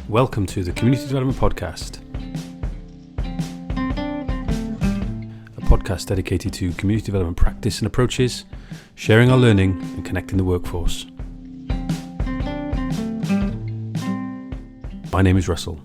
Welcome to the Community Development Podcast, a podcast dedicated to community development practice and approaches, sharing our learning and connecting the workforce. My name is Russell.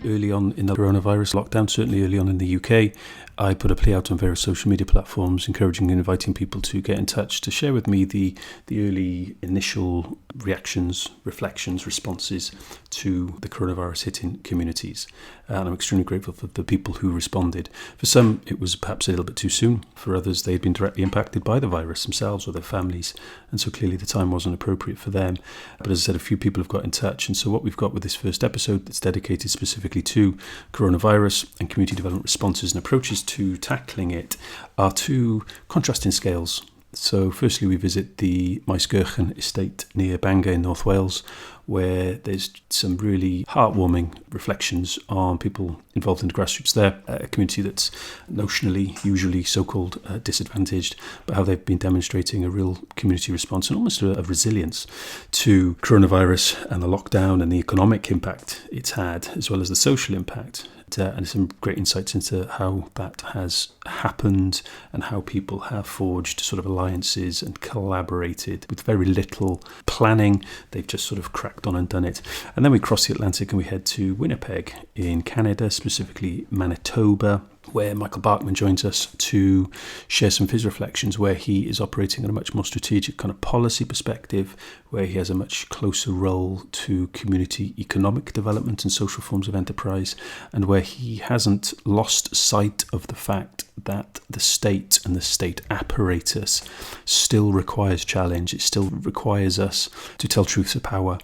Early on in the coronavirus lockdown, certainly early on in the UK, I put a plea out on various social media platforms encouraging and inviting people to get in touch to share with me the early initial reactions, reflections, responses to the coronavirus hitting communities. And I'm extremely grateful for the people who responded. For some, it was perhaps a little bit too soon. For others, they'd been directly impacted by the virus themselves or their families. And so clearly the time wasn't appropriate for them. But as I said, a few people have got in touch. And so what we've got with this first episode that's dedicated specifically to coronavirus and community development responses and approaches to tackling it are two contrasting scales. So firstly, we visit the Maesgeirchen estate near Bangor in North Wales, where there's some really heartwarming reflections on people involved in the grassroots there, a community that's notionally, usually so-called disadvantaged, but how they've been demonstrating a real community response and almost a resilience to coronavirus and the lockdown and the economic impact it's had, as well as the social impact. And some great insights into how that has happened and how people have forged sort of alliances and collaborated with very little planning. They've just sort of cracked on and done it. And then we cross the Atlantic and we head to Winnipeg in Canada, specifically Manitoba, where Michael Bachman joins us to share some of his reflections, where he is operating on a much more strategic kind of policy perspective, where he has a much closer role to community economic development and social forms of enterprise, and where he hasn't lost sight of the fact that the state and the state apparatus still requires challenge. It still requires us to tell truths of power.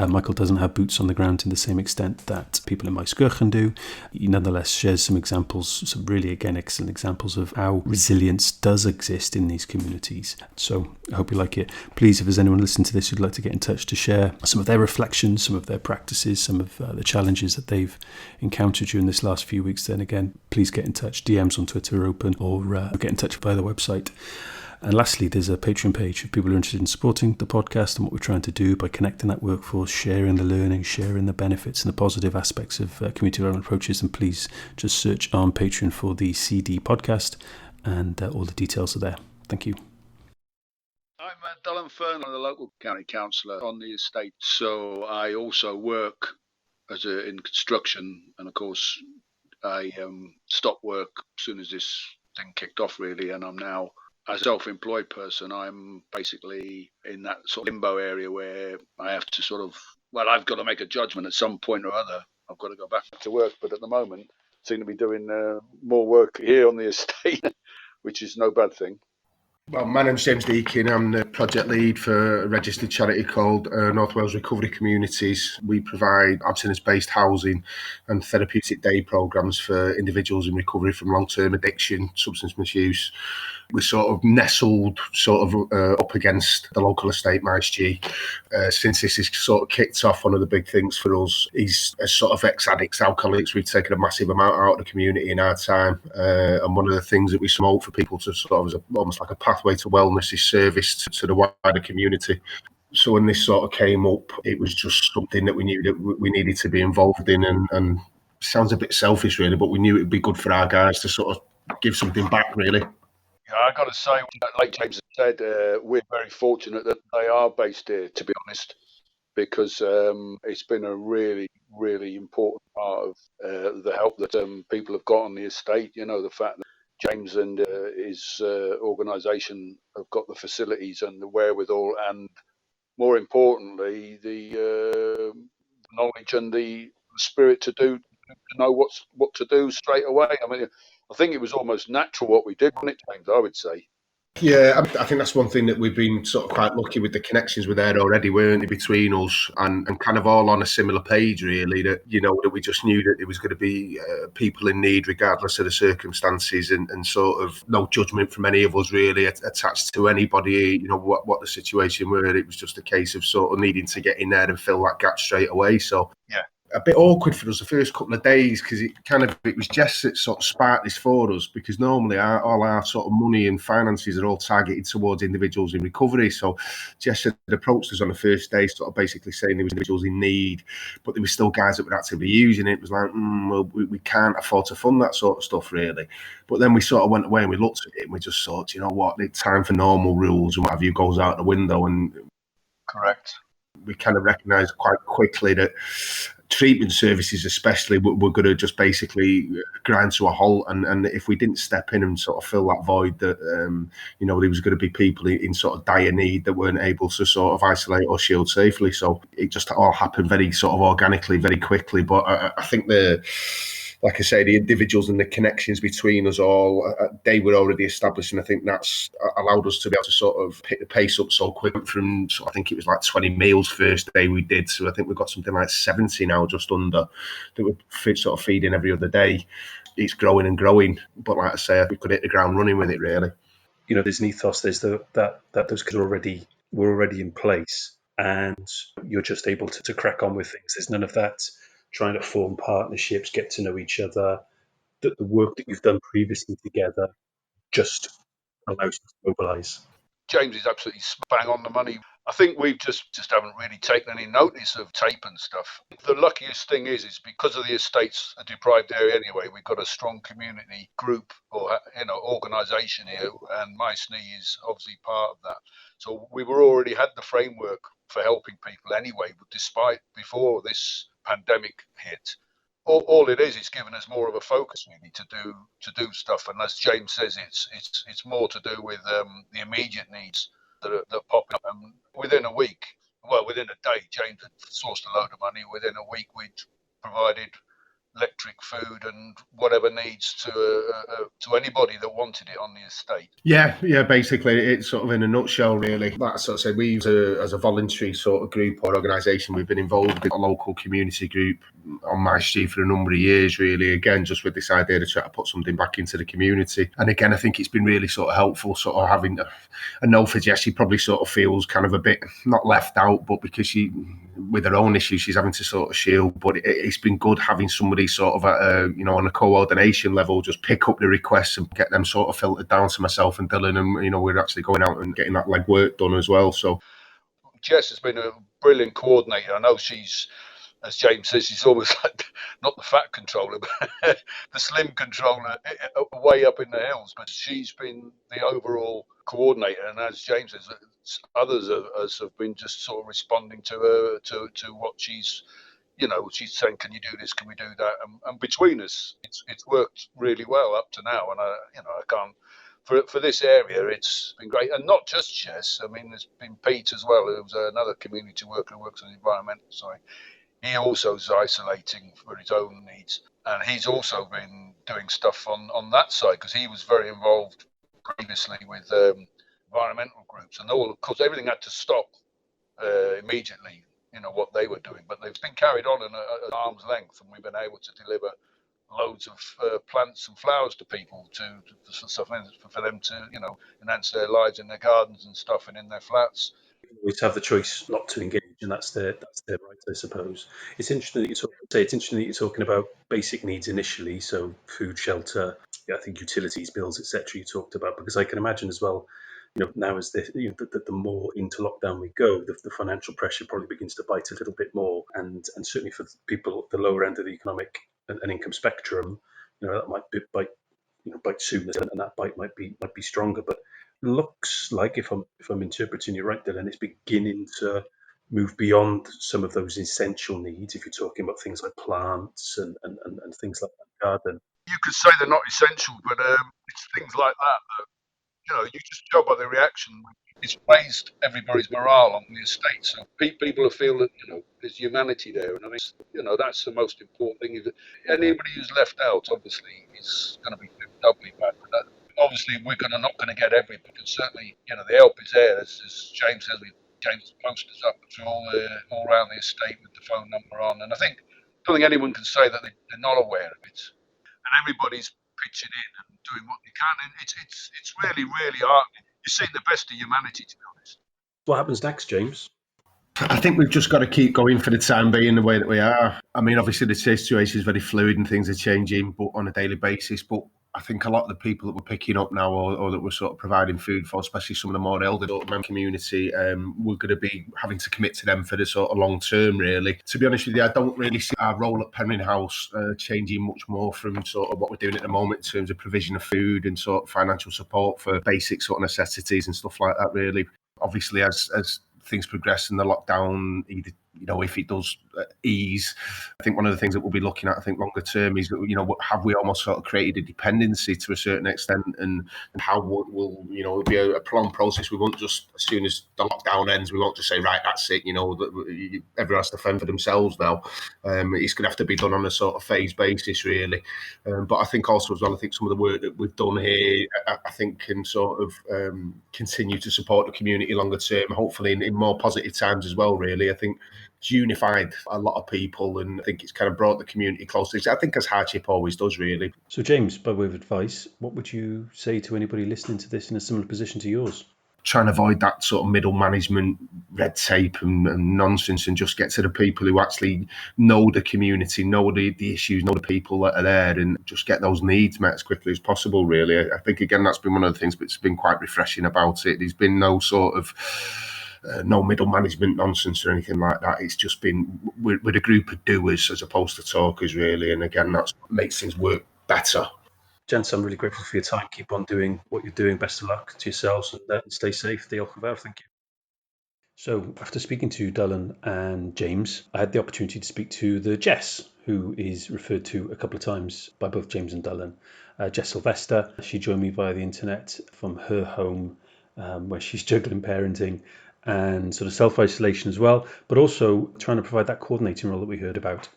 Michael doesn't have boots on the ground in the same extent that people in Maesgeirchen do. He nonetheless shares some examples, some really, again, excellent examples of how resilience does exist in these communities. So I hope you like it. Please, if there's anyone listening to this who'd like to get in touch to share some of their reflections, some of their practices, some of the challenges that they've encountered during this last few weeks, then again, please get in touch. DMs on Twitter are open, or get in touch via the website. And lastly, there's a Patreon page if people are interested in supporting the podcast and what we're trying to do by connecting that workforce, sharing the learning, sharing the benefits and the positive aspects of community development approaches. And please just search on Patreon for the CD podcast, and all the details are there. Thank you. I'm Dylan Fern, I'm the local county councillor on the estate. So I also work in construction, and of course I stopped work as soon as this thing kicked off, really, and I'm now as a self-employed person. I'm basically in that sort of limbo area where I have to I've got to make a judgment at some point or other. I've got to go back to work, but at the moment I seem to be doing more work here on the estate, which is no bad thing. Well, my name's James Deakin. I'm the project lead for a registered charity called North Wales Recovery Communities. We provide abstinence-based housing and therapeutic day programmes for individuals in recovery from long-term addiction, substance misuse. We're sort of nestled up against the local estate, MaesG. Since this is sort of kicked off, one of the big things for us is as sort of ex-addicts, alcoholics, we've taken a massive amount out of the community in our time. And one of the things that we promote for people to sort of as almost like a pathway to wellness is service to the wider community. So when this sort of came up, it was just something that we knew that we needed to be involved in, and sounds a bit selfish really, but we knew it would be good for our guys to sort of give something back, really. I got to say, like James said, we're very fortunate that they are based here, to be honest, because it's been a really, really important part of the help that people have got on the estate. You know, the fact that James and his organisation have got the facilities and the wherewithal, and more importantly, the knowledge and the spirit to know what to do straight away. I mean, I think it was almost natural what we did, wasn't it, James? I would say. Yeah, I think that's one thing that we've been sort of quite lucky with. The connections were there already, weren't they, between us, and kind of all on a similar page, really, that, you know, that we just knew that there was going to be people in need regardless of the circumstances, and sort of no judgment from any of us really attached to anybody, you know, what the situation were. It was just a case of sort of needing to get in there and fill that gap straight away. So yeah. a bit awkward for us the first couple of days because it was Jess that sort of sparked this for us, because normally all our sort of money and finances are all targeted towards individuals in recovery. So Jess had approached us on the first day, sort of basically saying there was individuals in need, but there were still guys that were actively using it. It was like, well, we can't afford to fund that sort of stuff really. But then we sort of went away and we looked at it and we just thought, you know what, the time for normal rules and what have you goes out the window. And correct. We kind of recognised quite quickly that treatment services especially were going to just basically grind to a halt, and if we didn't step in and sort of fill that void, that there was going to be people in sort of dire need that weren't able to sort of isolate or shield safely. So it just all happened very sort of organically, very quickly. But I think like I say, the individuals and the connections between us all, they were already established, and I think that's allowed us to be able to sort of pick the pace up so quick. From, I think it was like 20 meals first day we did, so I think we've got something like 70 now, just under, that we're sort of feeding every other day. It's growing and growing, but like I say, we could hit the ground running with it really. There's an ethos, there's that those kids were already in place, and you're just able to crack on with things. There's none of that trying to form partnerships, get to know each other. That the work that you've done previously together just allows you to mobilise. James is absolutely bang on the money. I think we've just haven't really taken any notice of tape and stuff. The luckiest thing is because of the estate's a deprived area anyway, we've got a strong community group or organisation here, and MaesNi is obviously part of that. So we've already had the framework for helping people anyway, before this pandemic hit. All it is given us more of a focus really to do stuff, and as James says, it's more to do with the immediate needs that pop up. And within a day, James had sourced a load of money. Within a week, we'd provided electric, food, and whatever needs to anybody that wanted it on the estate. Yeah, basically it's sort of in a nutshell really. That's sort of say we as a voluntary sort of group or organisation, we've been involved in a local community group on MaesG for a number of years really, again just with this idea to try to put something back into the community. And again I think it's been really sort of helpful sort of having a know for Jess, she probably sort of feels kind of a bit not left out, but because she with her own issues she's having to sort of shield, but it's been good having somebody sort of at on a co-ordination level just pick up the requests and get them sort of filtered down to myself and Dylan, and we're actually going out and getting that legwork done as well. So Jess has been a brilliant coordinator. I know she's, as James says, she's almost like not the fat controller, but the slim controller way up in the hills. But she's been the overall coordinator, and as James says, others of us have been just sort of responding to her, to what she's, she's saying, can you do this? Can we do that? And between us, it's worked really well up to now. And I can't. For this area, it's been great, and not just Jess. I mean, there's been Pete as well, who's another community worker who works on the environmental side. He also is isolating for his own needs, and he's also been doing stuff on that side because he was very involved previously with environmental groups, and all, of course, everything had to stop immediately. What they were doing, but they've been carried on at arm's length, and we've been able to deliver loads of plants and flowers to people for them to enhance their lives in their gardens and stuff and in their flats. Always have the choice not to engage, and that's their right, I suppose. It's interesting that you're talking about basic needs initially, so food, shelter, I think utilities, bills, etc. You talked about, because I can imagine as well, now as the more into lockdown we go, the financial pressure probably begins to bite a little bit more, and certainly for people at the lower end of the economic and income spectrum, that might bite sooner, and that bite might be stronger. But looks like, if I'm interpreting you right, Dylan, it's beginning to move beyond some of those essential needs. If you're talking about things like plants and things like that, garden. You could say they're not essential, but it's things like that you just go by the reaction. It's raised everybody's morale on the estate, so people feel that there's humanity there, and I mean that's the most important thing. Anybody who's left out, obviously, is going to be doubly bad. But obviously, we're not going to get everybody, but certainly the help is there. As James says, James posters up to all around the estate with the phone number on, and I don't think anyone can say that they're not aware of it, and everybody's pitching in and doing what they can, and it's really, really heartening. You're seeing the best of humanity, to be honest. What happens next, James? I think we've just got to keep going for the time being the way that we are. I mean, obviously the situation is very fluid and things are changing, but on a daily basis. But I think a lot of the people that we're picking up now, or that we're sort of providing food for, especially some of the more elder member community, we're going to be having to commit to them for the sort of long term. Really, to be honest with you, I don't really see our role at Penryn House changing much more from sort of what we're doing at the moment in terms of provision of food and sort of financial support for basic sort of necessities and stuff like that. Really, obviously, as things progress in the lockdown, either, if it does ease, I think one of the things that we'll be looking at, I think longer term, is, have we almost sort of created a dependency to a certain extent, and how will it'll be a prolonged process. We won't just, as soon as the lockdown ends, we won't just say, right, that's it, that everyone has to fend for themselves now. It's going to have to be done on a sort of phase basis, really. But I think also as well, I think some of the work that we've done here, I think can sort of continue to support the community longer term, hopefully in more positive times as well, really. I think it's unified a lot of people, and I think it's kind of brought the community closer. I think as hardship always does, really. So James, by way of advice, what would you say to anybody listening to this in a similar position to yours? Try and avoid that sort of middle management, red tape and nonsense, and just get to the people who actually know the community, know the issues, know the people that are there, and just get those needs met as quickly as possible, really. I think, again, that's been one of the things that's been quite refreshing about it. There's been no sort of no middle management nonsense or anything like that. It's just been, we're a group of doers as opposed to talkers, really. And again, that's what makes things work better. Gents, I'm really grateful for your time. Keep on doing what you're doing. Best of luck to yourselves, and stay safe. Diolch yn fawr. Thank you. So after speaking to Dylan and James, I had the opportunity to speak to the Jess, who is referred to a couple of times by both James and Dylan. Jess Silvester. She joined me via the internet from her home, where she's juggling parenting and sort of self-isolation as well, but also trying to provide that coordinating role that we heard about.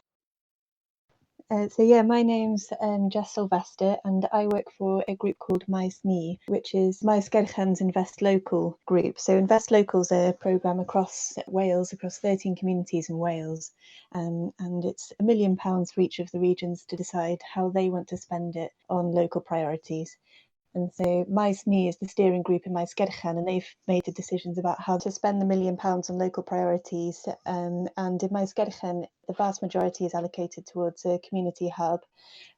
My name's Jess Silvester, and I work for a group called MaesNi, which is Maesgeirchen's Invest Local group. So Invest Local is a programme across Wales, across 13 communities in Wales, and it's £1 million for each of the regions to decide how they want to spend it on local priorities. And so MaesNi is the steering group in Maesgeirchen, and they've made the decisions about how to spend the £1 million on local priorities. And in Maesgeirchen, the vast majority is allocated towards a community hub,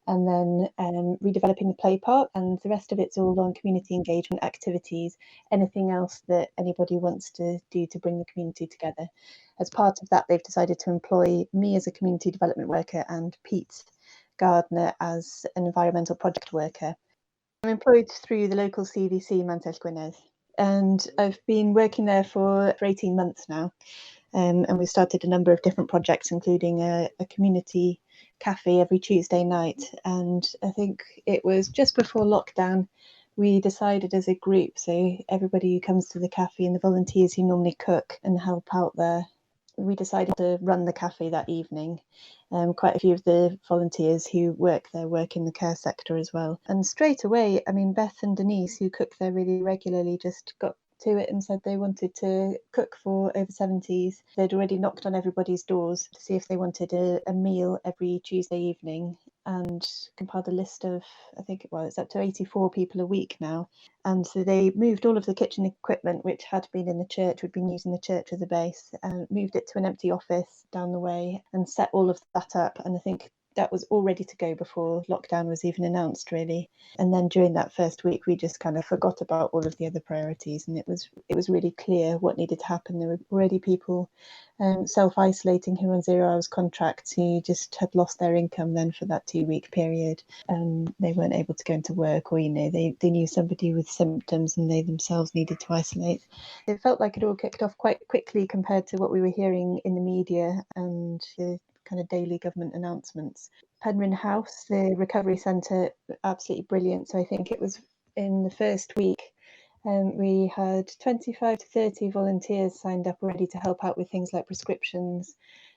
and then redeveloping the play park, and the rest of it's all on community engagement activities, anything else that anybody wants to do to bring the community together. As part of that, they've decided to employ me as a community development worker and Pete Gardner as an environmental project worker. I'm employed through the local CVC Maesgeirchen, and I've been working there for 18 months now. And we've started a number of different projects, including a community cafe every Tuesday night. And I think it was just before lockdown, we decided as a group, so everybody who comes to the cafe and the volunteers who normally cook and help out there, we decided to run the cafe that evening. Quite a few of the volunteers who work there work in the care sector as well. And straight away, I mean, Beth and Denise, who cook there really regularly, just got to it and said they wanted to cook for over 70s. They'd already knocked on everybody's doors to see if they wanted a meal every Tuesday evening, and compiled a list of, I think it's up to 84 people a week now. And so they moved all of the kitchen equipment, which had been in the church, we'd been using the church as a base, and moved it to an empty office down the way and set all of that up. And I think that was all ready to go before lockdown was even announced, really. And then during that first week, we just kind of forgot about all of the other priorities, and it was really clear what needed to happen. There were already people self-isolating who were on 0 hours contracts, who just had lost their income then for that 2-week period, and they weren't able to go into work, or they knew somebody with symptoms and they themselves needed to isolate. It felt like it all kicked off quite quickly compared to what we were hearing in the media and the kind of daily government announcements. Penryn House, the recovery centre, absolutely brilliant. So I think it was in the first week, we had 25 to 30 volunteers signed up already to help out with things like prescriptions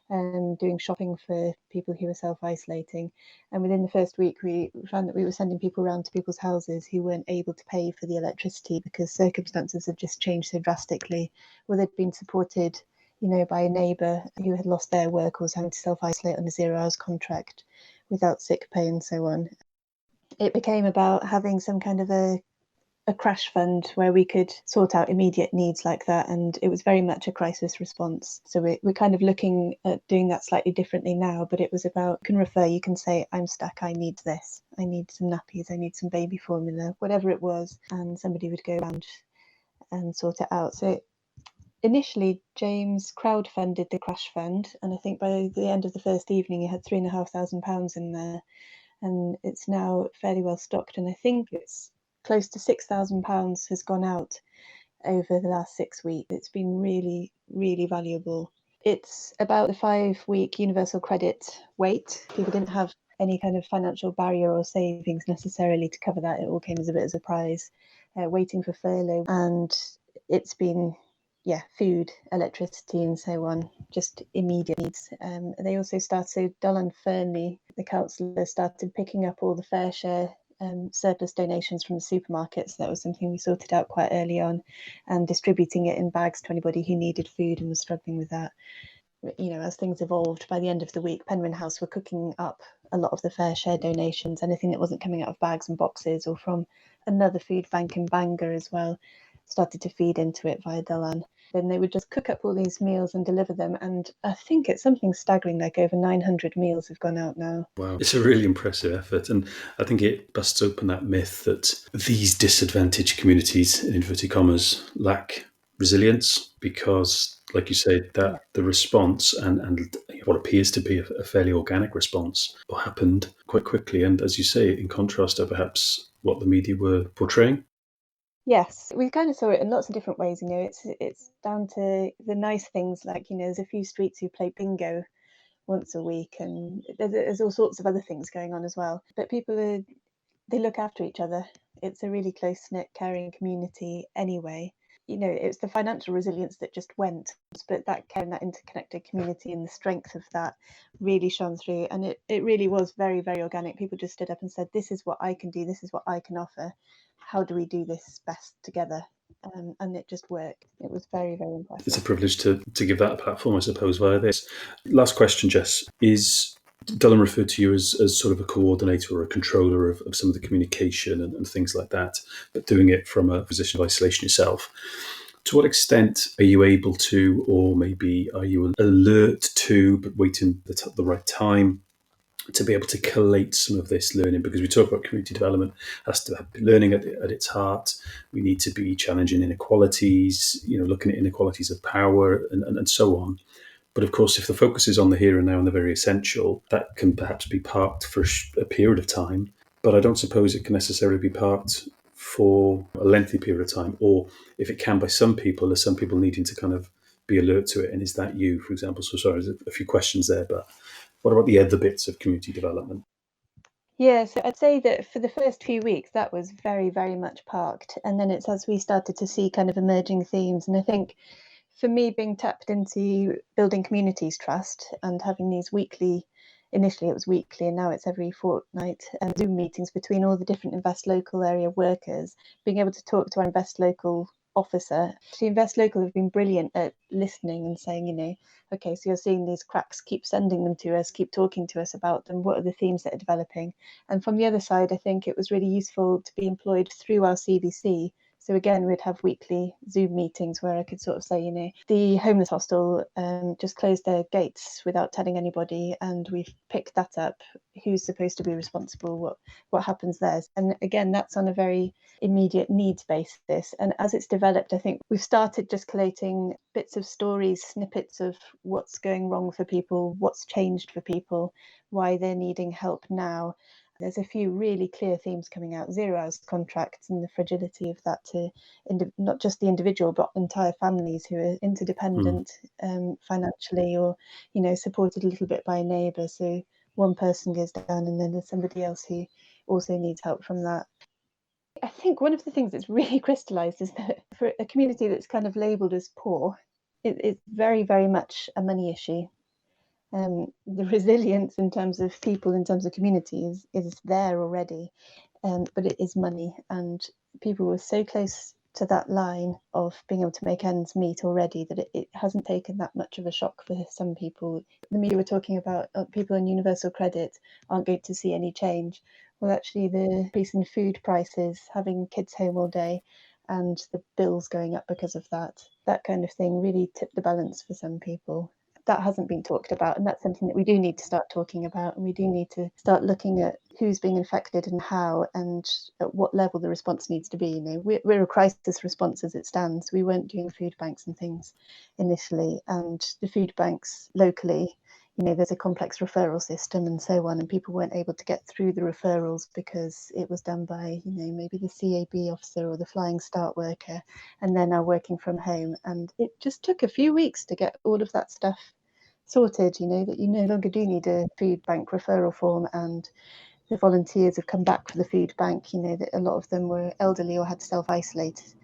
and doing shopping for people who were self-isolating. And within the first week, we found that we were sending people around to people's houses who weren't able to pay for the electricity because circumstances had just changed so drastically, or they'd been supported by a neighbour who had lost their work or was having to self-isolate on a 0 hours contract without sick pay and so on. It became about having some kind of a a crash fund where we could sort out immediate needs like that, and it was very much a crisis response. So we're kind of looking at doing that slightly differently now, but it was about, you can say, I'm stuck, I need this, I need some nappies, I need some baby formula, whatever it was, and somebody would go around and sort it out. So initially, James crowdfunded the crash fund, and I think by the end of the first evening, he had £3,500 in there, and it's now fairly well stocked. And I think it's close to £6,000 has gone out over the last 6 weeks. It's been really, really valuable. It's about the 5-week universal credit wait. People didn't have any kind of financial barrier or savings necessarily to cover that. It all came as a bit of a surprise, waiting for furlough. And it's been food, electricity and so on, just immediate needs. They also started, so Dull and Fernley, the councillor, started picking up all the fair share surplus donations from the supermarkets. That was something we sorted out quite early on, and distributing it in bags to anybody who needed food and was struggling with that. As things evolved, by the end of the week, Penryn House were cooking up a lot of the fair share donations, anything that wasn't coming out of bags and boxes or from another food bank in Bangor as well, started to feed into it via Dylan. Then they would just cook up all these meals and deliver them. And I think it's something staggering, like over 900 meals have gone out now. Wow. It's a really impressive effort. And I think it busts open that myth that these disadvantaged communities, in inverted commas, lack resilience, because, like you said, that the response and what appears to be a fairly organic response happened quite quickly. And as you say, in contrast to perhaps what the media were portraying. Yes, we kind of saw it in lots of different ways. It's down to the nice things, like, there's a few streets who play bingo once a week, and there's all sorts of other things going on as well. But people they look after each other. It's a really close-knit, caring community anyway. It's the financial resilience that just went, but that care and that interconnected community and the strength of that really shone through. And it really was very, very organic. People just stood up and said, this is what I can do, this is what I can offer. How do we do this best together? And it just worked. It was very, very impressive. It's a privilege to give that a platform, I suppose, via this. Last question, Jess. Is Dylan referred to you as sort of a coordinator or a controller of some of the communication and things like that, but doing it from a position of isolation yourself? To what extent are you able to, or maybe are you alert to, but waiting the right time to be able to collate some of this learning? Because we talk about community development has to have learning at its heart. We need to be challenging inequalities, looking at inequalities of power and so on. But of course, if the focus is on the here and now and the very essential, that can perhaps be parked for a period of time. But I don't suppose it can necessarily be parked for a lengthy period of time. Or if it can by some people, there's some people needing to kind of be alert to it. And is that you, for example? So sorry, there's a few questions there, but what about the other bits of community development? Yeah, so I'd say that for the first few weeks, that was very, very much parked. And then it's as we started to see kind of emerging themes. And I think for me, being tapped into building communities trust and having these initially it was weekly and now it's every fortnight, Zoom meetings between all the different Invest Local area workers, being able to talk to our Invest Local officer. The Invest Local have been brilliant at listening and saying, okay, so you're seeing these cracks, keep sending them to us, keep talking to us about them, what are the themes that are developing? And from the other side, I think it was really useful to be employed through our CBC. So again, we'd have weekly Zoom meetings where I could sort of say, the homeless hostel just closed their gates without telling anybody, and we've picked that up. Who's supposed to be responsible? What happens there? And again, that's on a very immediate needs basis. And as it's developed, I think we've started just collating bits of stories, snippets of what's going wrong for people, what's changed for people, why they're needing help now. There's a few really clear themes coming out, 0 hours contracts and the fragility of that to not just the individual, but entire families who are interdependent financially or, supported a little bit by a neighbour. So one person goes down and then there's somebody else who also needs help from that. I think one of the things that's really crystallised is that for a community that's kind of labelled as poor, it's very, very much a money issue. The resilience in terms of people, in terms of community is there already, but it is money, and people were so close to that line of being able to make ends meet already, that it hasn't taken that much of a shock for some people. The media were talking about people on universal credit aren't going to see any change. Well, actually, the increase in food prices, having kids home all day, and the bills going up because of that kind of thing really tipped the balance for some people. That hasn't been talked about, and that's something that we do need to start talking about, and we do need to start looking at who's being infected and how, and at what level the response needs to be. You know, we're a crisis response as it stands. We weren't doing food banks and things initially, and the food banks locally, you know, there's a complex referral system and so on, and people weren't able to get through the referrals because it was done by, you know, maybe the CAB officer or the Flying Start worker, and they're now working from home. And it just took a few weeks to get all of that stuff sorted, you know, that you no longer do need a food bank referral form, and the volunteers have come back for the food bank, you know, that a lot of them were elderly or had to self-isolate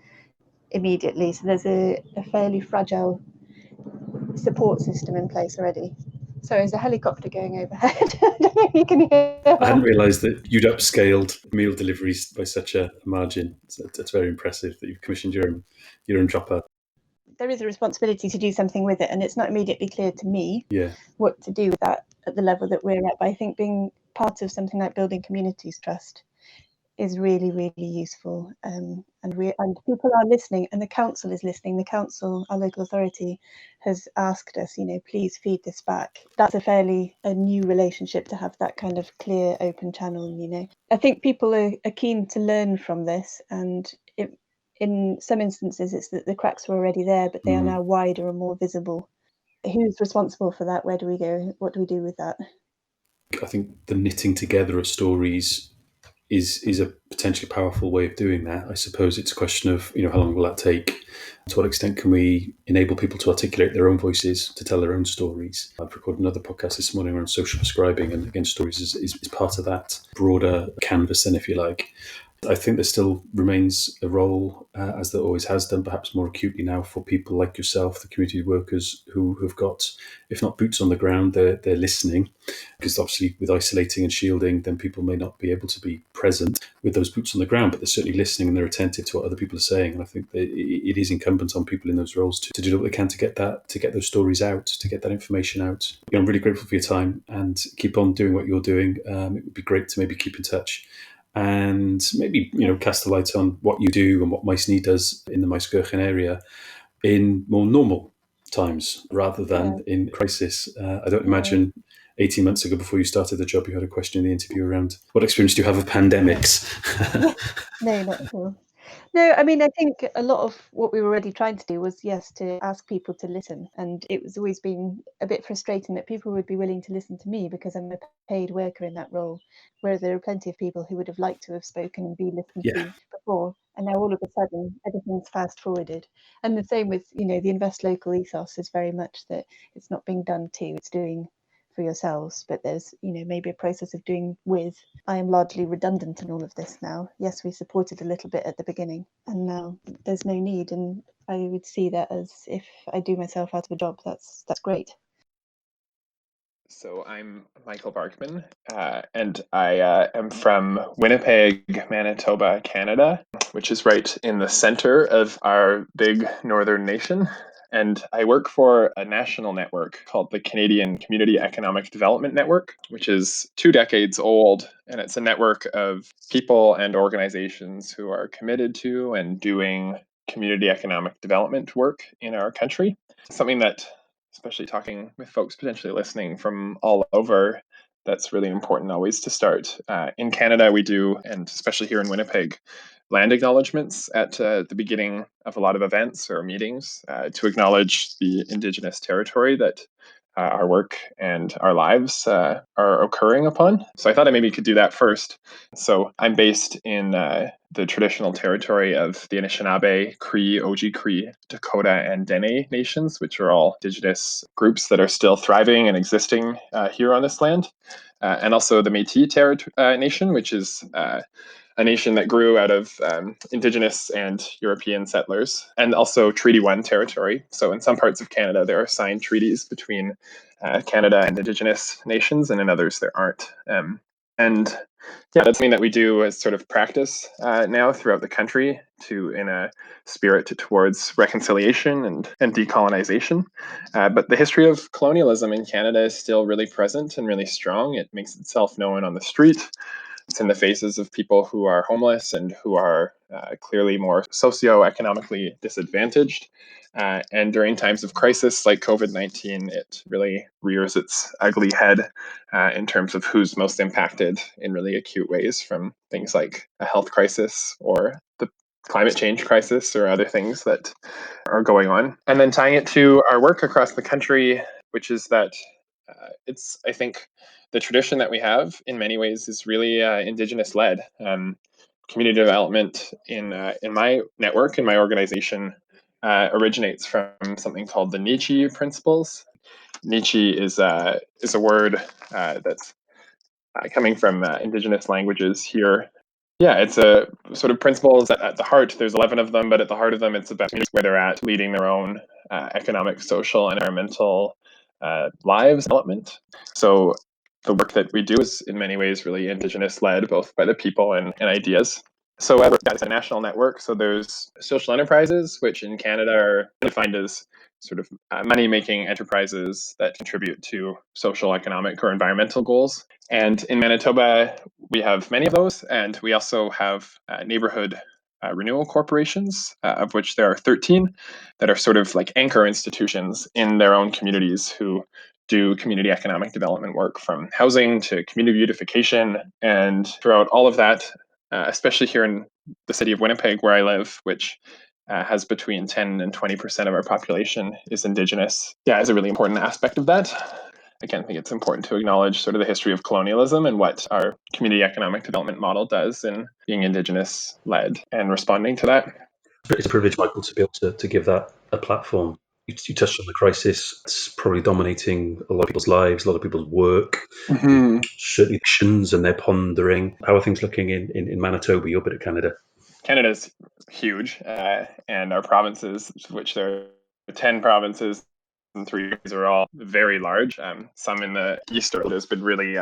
immediately. So there's a fairly fragile support system in place already. So there's a helicopter going overhead. I don't know if you can hear that. I hadn't realised that you'd upscaled meal deliveries by such a margin. So that's very impressive that you've commissioned your own chopper. There is a responsibility to do something with it, and it's not immediately clear to me what to do with that at the level that we're at. But I think being part of something like Building Communities Trust is really, really useful. And people are listening, and the council is listening. The council, our local authority, has asked us, you know, please feed this back. That's a new relationship to have, that kind of clear, open channel, you know. I think people are keen to learn from this, and in some instances it's that the cracks were already there, but they are now wider and more visible. Who's responsible for that? Where do we go? What do we do with that? I think the knitting together of stories is a potentially powerful way of doing that. I suppose it's a question of, you know, how long will that take? To what extent can we enable people to articulate their own voices, to tell their own stories? I've recorded another podcast this morning around social prescribing, and again, stories is part of that broader canvas then, if you like. I think there still remains a role, as there always has done, perhaps more acutely now, for people like yourself, the community workers who have got, if not boots on the ground, they're listening. Because obviously with isolating and shielding, then people may not be able to be present with those boots on the ground, but they're certainly listening and they're attentive to what other people are saying. And I think that it is incumbent on people in those roles to do what they can to get those stories out, to get that information out. You know, I'm really grateful for your time, and keep on doing what you're doing. It would be great to maybe keep in touch, and maybe, you know, cast a light on what you do and what MaesNi does in the Maesgeirchen area in more normal times rather than in crisis. I don't imagine 18 months ago, before you started the job, you had a question in the interview around what experience do you have of pandemics? No, not at all. No, I mean, I think a lot of what we were already trying to do was, yes, to ask people to listen. And it was always been a bit frustrating that people would be willing to listen to me because I'm a paid worker in that role, whereas there are plenty of people who would have liked to have spoken and be listened to before. And now all of a sudden, everything's fast forwarded. And the same with, you know, the Invest Local ethos is very much that it's not being done to, it's doing for yourselves, but there's, you know, maybe a process of doing with. I am largely redundant in all of this now. Yes, we supported a little bit at the beginning, and now there's no need, and I would see that as, if I do myself out of a job, that's great. So I'm Michael Barkman, and I am from Winnipeg, Manitoba, Canada, which is right in the center of our big northern nation. And I work for a national network called the Canadian Community Economic Development Network, which is 2 decades old. And it's a network of people and organizations who are committed to and doing community economic development work in our country. Something that, especially talking with folks potentially listening from all over, that's really important always to start. In Canada, we do, and especially here in Winnipeg, land acknowledgements at the beginning of a lot of events or meetings to acknowledge the Indigenous territory that our work and our lives are occurring upon. So I thought I maybe could do that first. So I'm based in the traditional territory of the Anishinaabe, Cree, Oji-Cree, Dakota, and Dene nations, which are all Indigenous groups that are still thriving and existing here on this land. And also the Métis nation, which is a nation that grew out of Indigenous and European settlers, and also Treaty 1 territory. So in some parts of Canada, there are signed treaties between Canada and Indigenous nations, and in others there aren't. And yeah, that's something that we do as sort of practice now throughout the country in a spirit towards reconciliation and decolonization. But the history of colonialism in Canada is still really present and really strong. It makes itself known on the street. It's in the faces of people who are homeless and who are clearly more socioeconomically disadvantaged. And during times of crisis like COVID-19, it really rears its ugly head in terms of who's most impacted in really acute ways from things like a health crisis or the climate change crisis or other things that are going on. And then tying it to our work across the country, which is that it's, I think, the tradition that we have in many ways is really Indigenous led. Community development in my network, in my organization, originates from something called the Nietzsche principles. Nietzsche is a word that's coming from Indigenous languages here. Yeah, it's a sort of principles at the heart. There's 11 of them, but at the heart of them, it's about where they're at, leading their own economic, social, and environmental lives development. So the work that we do is in many ways really Indigenous led, both by the people and ideas. So it's a national network. So there's social enterprises, which in Canada are defined as sort of money-making enterprises that contribute to social, economic, or environmental goals. And in Manitoba, we have many of those, and we also have neighborhood renewal corporations, of which there are 13, that are sort of like anchor institutions in their own communities who do community economic development work, from housing to community beautification. And throughout all of that, especially here in the city of Winnipeg, where I live, which has between 10 and 20% of our population is Indigenous. Yeah, is a really important aspect of that. Again, I think it's important to acknowledge sort of the history of colonialism and what our community economic development model does in being Indigenous led and responding to that. It's a privilege, Michael, to be able to give that a platform. You touched on the crisis. It's probably dominating a lot of people's lives, a lot of people's work, certainly decisions, and they're pondering. How are things looking in Manitoba, your bit of Canada? Canada's huge, and our provinces, which there are 10 provinces and 3 are all very large. Some in the east has been really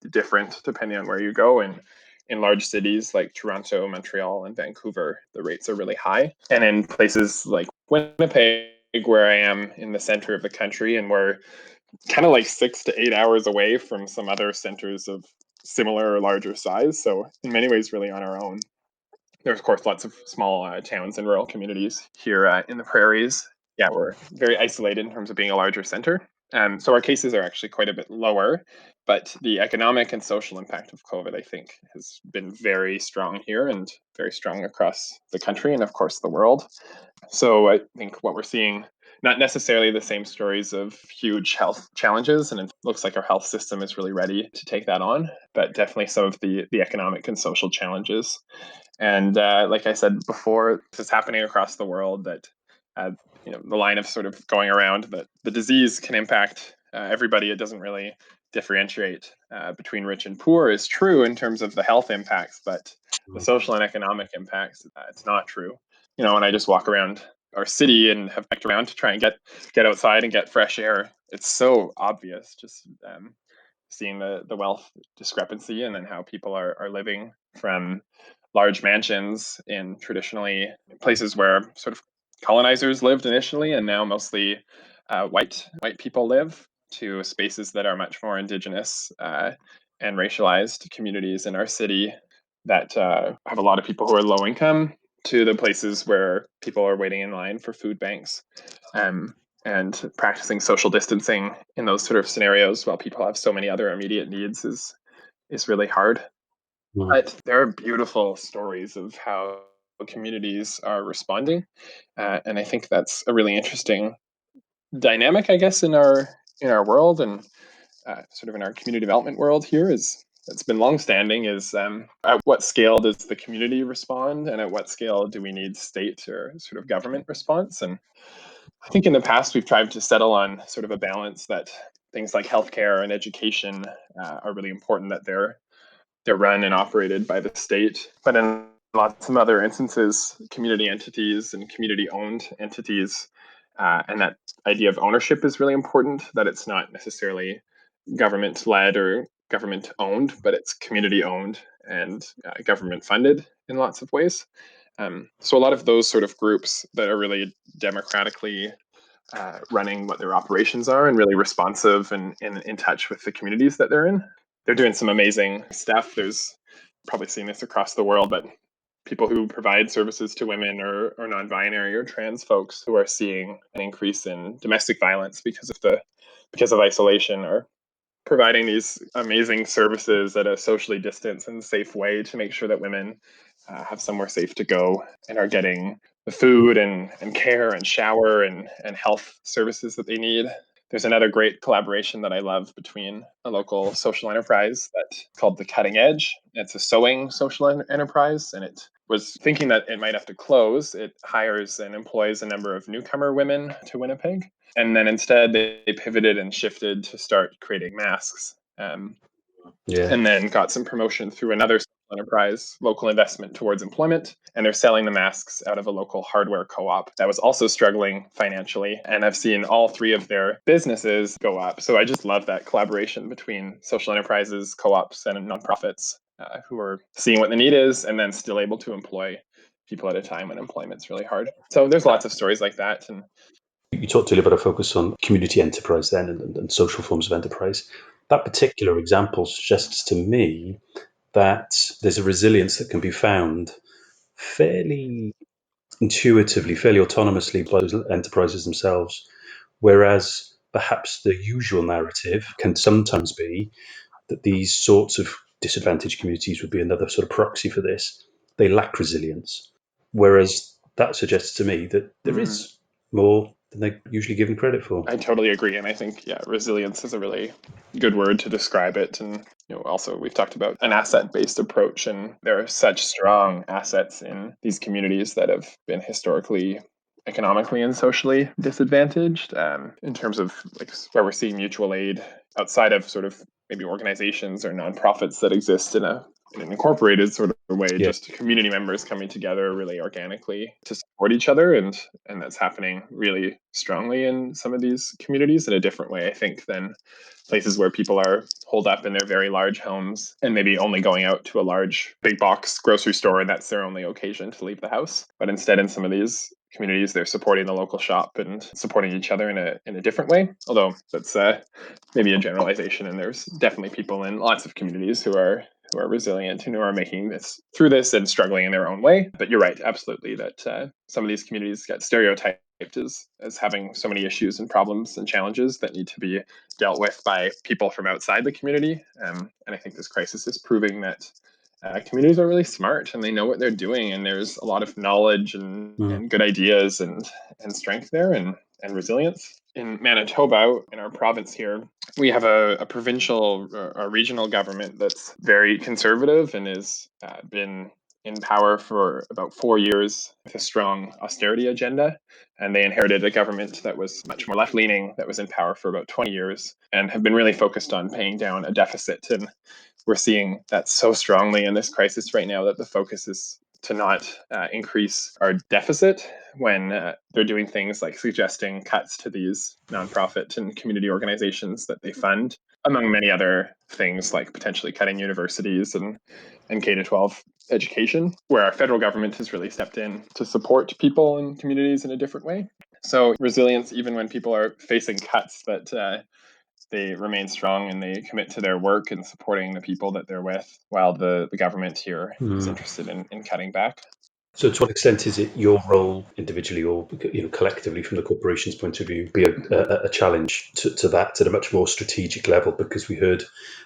different depending on where you go. And in large cities like Toronto, Montreal, and Vancouver, the rates are really high. And in places like Winnipeg, where I am in the center of the country, and we're kind of like 6 to 8 hours away from some other centers of similar or larger size. So in many ways, really on our own. There's, of course, lots of small towns and rural communities here in the prairies. Yeah, we're very isolated in terms of being a larger center. So our cases are actually quite a bit lower, but the economic and social impact of COVID, I think, has been very strong here and very strong across the country and, of course, the world. So I think what we're seeing, not necessarily the same stories of huge health challenges, and it looks like our health system is really ready to take that on, but definitely some of the economic and social challenges. And like I said before, this is happening across the world, that the line of sort of going around that the disease can impact everybody. It doesn't really differentiate between rich and poor is true in terms of the health impacts, but the social and economic impacts, it's not true. When I just walk around our city and have walked around to try and get outside and get fresh air, it's so obvious just seeing the wealth discrepancy, and then how people are living from large mansions in traditionally places where sort of colonizers lived initially, and now mostly white people live, to spaces that are much more Indigenous and racialized communities in our city that have a lot of people who are low income, to the places where people are waiting in line for food banks. And practicing social distancing in those sort of scenarios while people have so many other immediate needs is really hard. But there are beautiful stories of how communities are responding, and I think that's a really interesting dynamic, I guess, in our world, and sort of in our community development world here. Is It's been longstanding is at what scale does the community respond, and at what scale do we need state or sort of government response? And I think in the past we've tried to settle on sort of a balance that things like healthcare and education are really important, that they're run and operated by the state. But in lots of other instances, community entities and community-owned entities, and that idea of ownership is really important, that it's not necessarily government-led or government owned, but it's community owned and government funded in lots of ways. So a lot of those sort of groups that are really democratically running what their operations are and really responsive and in touch with the communities that they're in. They're doing some amazing stuff. There's probably seen this across the world, but people who provide services to women or non-binary or trans folks who are seeing an increase in domestic violence because of isolation, or providing these amazing services at a socially distanced and safe way to make sure that women have somewhere safe to go and are getting the food and care and shower and health services that they need. There's another great collaboration that I love between a local social enterprise that's called The Cutting Edge. It's a sewing social enterprise, and it was thinking that it might have to close. It hires and employs a number of newcomer women to Winnipeg. And then instead, they pivoted and shifted to start creating masks. And then got some promotion through another enterprise, local investment towards employment, and they're selling the masks out of a local hardware co-op that was also struggling financially. And I've seen all three of their businesses go up. So I just love that collaboration between social enterprises, co-ops, and nonprofits who are seeing what the need is and then still able to employ people at a time when employment's really hard. So there's lots of stories like that. And you talked earlier about a focus on community enterprise then and social forms of enterprise. That particular example suggests to me that there's a resilience that can be found fairly intuitively, fairly autonomously by those enterprises themselves, whereas perhaps the usual narrative can sometimes be that these sorts of disadvantaged communities would be another sort of proxy for this. They lack resilience, whereas that suggests to me that there is more than they're usually given credit for. I totally agree. And I think, resilience is a really good word to describe it. And also we've talked about an asset-based approach, and there are such strong assets in these communities that have been historically economically and socially disadvantaged, in terms of like where we're seeing mutual aid outside of sort of maybe organizations or nonprofits that exist in an incorporated sort of way, just community members coming together really organically to support each other. And that's happening really strongly in some of these communities in a different way, I think, than places where people are holed up in their very large homes and maybe only going out to a large big box grocery store, and that's their only occasion to leave the house. But instead, in some of these communities, they're supporting the local shop and supporting each other in a different way. Although that's maybe a generalization, and there's definitely people in lots of communities who are resilient and who are making this through this and struggling in their own way. But you're right, absolutely, that some of these communities get stereotyped as having so many issues and problems and challenges that need to be dealt with by people from outside the community. And I think this crisis is proving that communities are really smart and they know what they're doing, and there's a lot of knowledge and good ideas and strength there and resilience. In Manitoba, in our province here, we have a provincial or regional government that's very conservative and has been in power for about 4 years with a strong austerity agenda. And they inherited a government that was much more left-leaning, that was in power for about 20 years, and have been really focused on paying down a deficit. And we're seeing that so strongly in this crisis right now that the focus is to not increase our deficit when they're doing things like suggesting cuts to these nonprofit and community organizations that they fund, among many other things like potentially cutting universities and K-12 education, where our federal government has really stepped in to support people and communities in a different way. So resilience, even when people are facing cuts, that they remain strong and they commit to their work and supporting the people that they're with, while the government here is interested in cutting back. So to what extent is it your role individually or collectively from the corporation's point of view be a challenge to that at a much more strategic level? Because we heard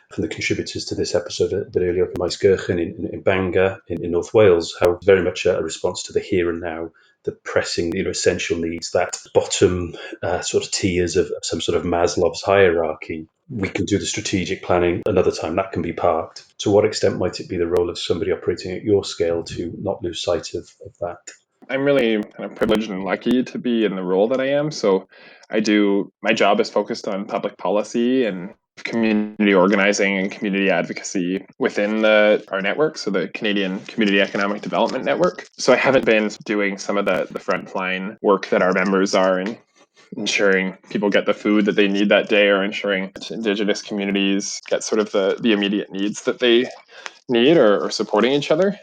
from the contributors to this episode a bit earlier from Maesgeirchen in Bangor in North Wales, how very much a response to the here and now, the pressing, essential needs, that bottom sort of tiers of some sort of Maslow's hierarchy. We can do the strategic planning another time, that can be parked. To what extent might it be the role of somebody operating at your scale to not lose sight of that? I'm really kind of privileged and lucky to be in the role that I am. So my job is focused on public policy and community organizing and community advocacy within our network, so the Canadian Community Economic Development Network. So I haven't been doing some of the frontline work that our members are in ensuring people get the food that they need that day, or ensuring that Indigenous communities get sort of the immediate needs that they need, or supporting each other.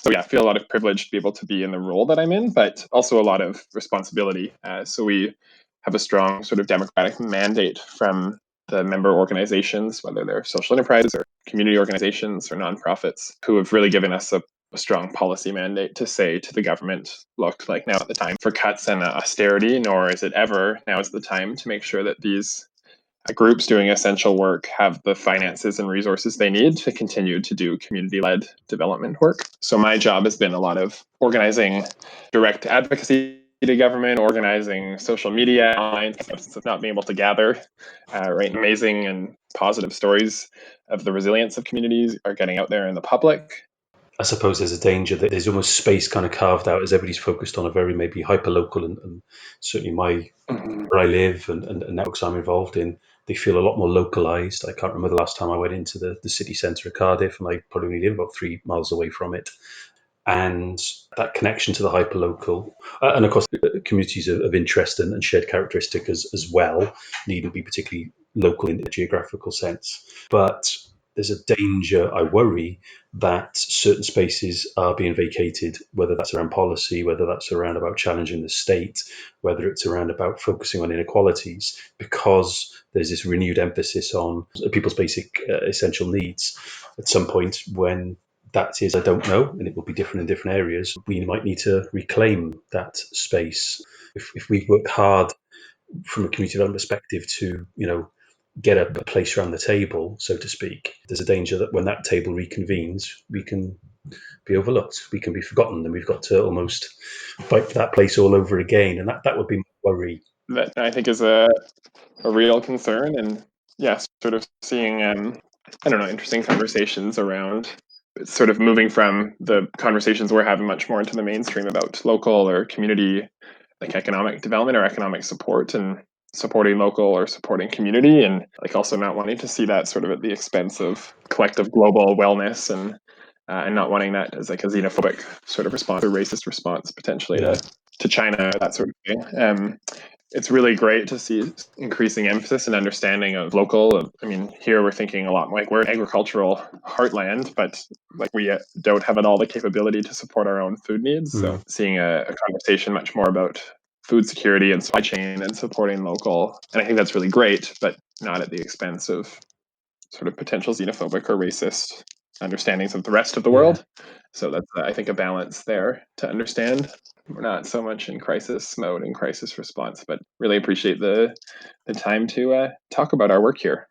So yeah, I feel a lot of privilege to be able to be in the role that I'm in, but also a lot of responsibility. So we have a strong sort of democratic mandate from the member organizations, whether they're social enterprises or community organizations or nonprofits, who have really given us a strong policy mandate to say to the government, look, like, now at the time for cuts and austerity, nor is it ever. Now is the time to make sure that these groups doing essential work have the finances and resources they need to continue to do community-led development work. So my job has been a lot of organizing direct advocacy to government, organizing social media, online, of not being able to gather, right? Amazing and positive stories of the resilience of communities are getting out there in the public. I suppose there's a danger that there's almost space kind of carved out as everybody's focused on a very maybe hyper-local, and certainly where I live and networks I'm involved in, they feel a lot more localized. I can't remember the last time I went into the city centre of Cardiff, and I probably only live about 3 miles away from it. And that connection to the hyperlocal, and of course, communities of interest and shared characteristic as well, needn't be particularly local in a geographical sense. But there's a danger, I worry, that certain spaces are being vacated, whether that's around policy, whether that's around about challenging the state, whether it's around about focusing on inequalities, because there's this renewed emphasis on people's basic essential needs at some point when that is, I don't know, and it will be different in different areas. We might need to reclaim that space. If we work hard from a community development perspective to, get a place around the table, so to speak, there's a danger that when that table reconvenes, we can be overlooked, we can be forgotten, and we've got to almost fight for that place all over again. And that would be my worry. That I think is a real concern, and yeah, sort of seeing interesting conversations around sort of moving from the conversations we're having much more into the mainstream about local or community, like economic development or economic support, and supporting local or supporting community, and like also not wanting to see that sort of at the expense of collective global wellness, and not wanting that as like a xenophobic sort of response or racist response potentially to China, that sort of thing. It's really great to see increasing emphasis and understanding of local. I mean, here we're thinking a lot like we're an agricultural heartland, but like we don't have all the capability to support our own food needs. So seeing a conversation much more about food security and supply chain and supporting local. And I think that's really great, but not at the expense of sort of potential xenophobic or racist understandings of the rest of the world. So that's, I think, a balance there to understand. We're not so much in crisis mode and crisis response, but really appreciate the time to talk about our work here.